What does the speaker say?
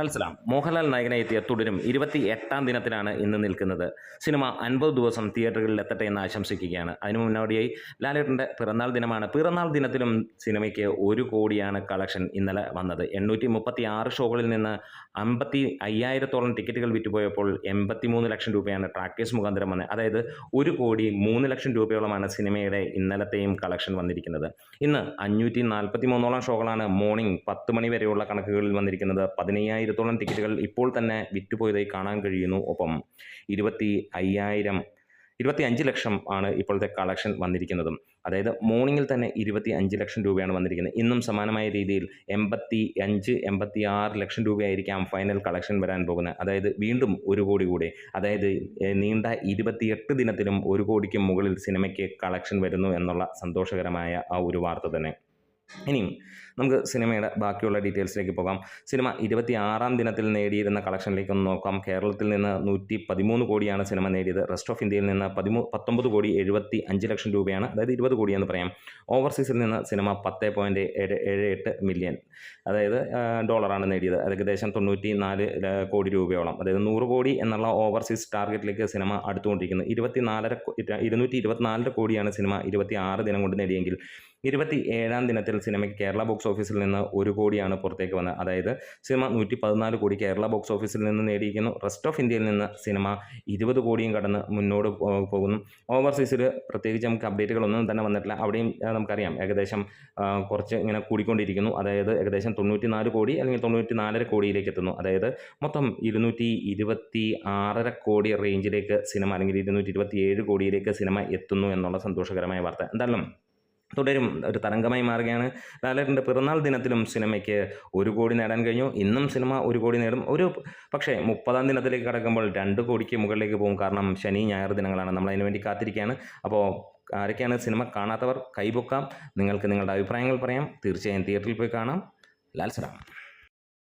Al Salam Mohanlal നായകനായി എത്തിയ തുടരും 28-ാം ദിനത്തിലാണ് ഇന്ന് നിൽക്കുന്നത്. സിനിമ 50 ദിവസം തിയേറ്ററുകളിൽ എത്തട്ടെ എന്ന് ആശംസിക്കുകയാണ്. അതിനു മുന്നോടിയായി ലാലേട്ടൻ്റെ പിറന്നാൾ ദിനമാണ്. പിറന്നാൾ ദിനത്തിലും സിനിമയ്ക്ക് 1 കോടിയാണ് കളക്ഷൻ ഇന്നലെ വന്നത്. 836 ഷോകളിൽ നിന്ന് 55,000-ഓളം ടിക്കറ്റുകൾ വിറ്റുപോയപ്പോൾ 83 ലക്ഷം രൂപയാണ് ട്രാക്കേഴ്സ് മുഖാന്തരം വന്നത്. അതായത് 1 കോടി 3 ലക്ഷം രൂപയോളമാണ് സിനിമയുടെ ഇന്നലത്തെയും കളക്ഷൻ വന്നിരിക്കുന്നത്. ഇന്ന് 543ഓളം ഷോകളാണ് മോർണിംഗ് 10 മണി വരെയുള്ള കണക്കുകളിൽ വന്നിരിക്കുന്നത്. 15,000-ഓളം ടിക്കറ്റുകൾ ഇപ്പോൾ തന്നെ വിറ്റുപോയതായി കാണാൻ കഴിയുന്നു. ഒപ്പം 25 ലക്ഷം ആണ് ഇപ്പോഴത്തെ കളക്ഷൻ വന്നിരിക്കുന്നതും. അതായത് മോർണിംഗിൽ തന്നെ 25 ലക്ഷം രൂപയാണ് വന്നിരിക്കുന്നത്. ഇന്നും സമാനമായ രീതിയിൽ 85-86 ലക്ഷം രൂപയായിരിക്കാം ഫൈനൽ കളക്ഷൻ വരാൻ പോകുന്നത്. അതായത് വീണ്ടും 1 കോടി കൂടി, അതായത് നീണ്ട 28 ദിനത്തിലും 1 കോടിക്ക് മുകളിൽ സിനിമയ്ക്ക് കളക്ഷൻ വരുന്നു എന്നുള്ള സന്തോഷകരമായ ആ ഒരു വാർത്ത തന്നെ. ഇനിയും നമുക്ക് സിനിമയുടെ ബാക്കിയുള്ള ഡീറ്റെയിൽസിലേക്ക് പോകാം. സിനിമ 26-ാം ദിനത്തിൽ നേടിയിരുന്ന കളക്ഷനിലേക്ക് ഒന്ന് നോക്കാം. കേരളത്തിൽ നിന്ന് 113 കോടിയാണ് സിനിമ നേടിയത്. റെസ്റ്റ് ഓഫ് ഇന്ത്യയിൽ നിന്ന് 19 കോടി 75 ലക്ഷം രൂപയാണ്, അതായത് 20 കോടിയെന്ന് പറയാം. ഓവർസീസിൽ നിന്ന് സിനിമ 10.78 മില്യൺ, അതായത് ഡോളറാണ് നേടിയത്. ഏകദേശം 94 കോടി രൂപയോളം, അതായത് 100 കോടി എന്നുള്ള ഓവർസീസ് ടാർഗറ്റിലേക്ക് സിനിമ അടുത്തുകൊണ്ടിരിക്കുന്നത്. 224 കോടിയാണ് സിനിമ 26 ദിനം കൊണ്ട് നേടിയെങ്കിൽ 27-ാം ദിനത്തിൽ സിനിമയ്ക്ക് കേരള ബോക്സ് ഓഫീസിൽ നിന്ന് 1 കോടിയാണ് പുറത്തേക്ക് വന്നത്. അതായത് സിനിമ 114 കോടി കേരള ബോക്സ് ഓഫീസിൽ നിന്ന് നേടിയിരിക്കുന്നു. റെസ്റ്റ് ഓഫ് ഇന്ത്യയിൽ നിന്ന് സിനിമ 20 കോടിയും കടന്ന് മുന്നോട്ട് പോകുന്നു. ഓവർസീസിൽ പ്രത്യേകിച്ച് നമുക്ക് അപ്ഡേറ്റുകളൊന്നും തന്നെ വന്നിട്ടില്ല. അവിടെയും നമുക്കറിയാം ഏകദേശം കുറച്ച് ഇങ്ങനെ കൂടിക്കൊണ്ടിരിക്കുന്നു. അതായത് ഏകദേശം 94 കോടി അല്ലെങ്കിൽ 94.5 കോടിയിലേക്ക് എത്തുന്നു. അതായത് മൊത്തം 226.5 കോടി റേഞ്ചിലേക്ക് സിനിമ, അല്ലെങ്കിൽ 227 കോടിയിലേക്ക് സിനിമ എത്തുന്നു എന്നുള്ള സന്തോഷകരമായ വാർത്ത എന്തായാലും തുടരും ഒരു തരംഗമായി മാറുകയാണ്. ലാലേട്ടൻ്റെ പിറന്നാൾ ദിനത്തിലും സിനിമയ്ക്ക് 1 കോടി നേടാൻ കഴിഞ്ഞു. ഇന്നും സിനിമ 1 കോടി നേടും. പക്ഷേ 30-ാം ദിനത്തിലേക്ക് കടക്കുമ്പോൾ 2 കോടിക്ക് മുകളിലേക്ക് പോകും. കാരണം ശനി ഞായർ ദിനങ്ങളാണ്. നമ്മൾ അതിനു വേണ്ടി കാത്തിരിക്കുകയാണ്. അപ്പോൾ ആരൊക്കെയാണ് സിനിമ കാണാത്തവർ കൈപൊക്കാം. നിങ്ങൾക്ക് നിങ്ങളുടെ അഭിപ്രായങ്ങൾ പറയാം. തീർച്ചയായും തിയേറ്ററിൽ പോയി കാണാം. ലാൽസലാം.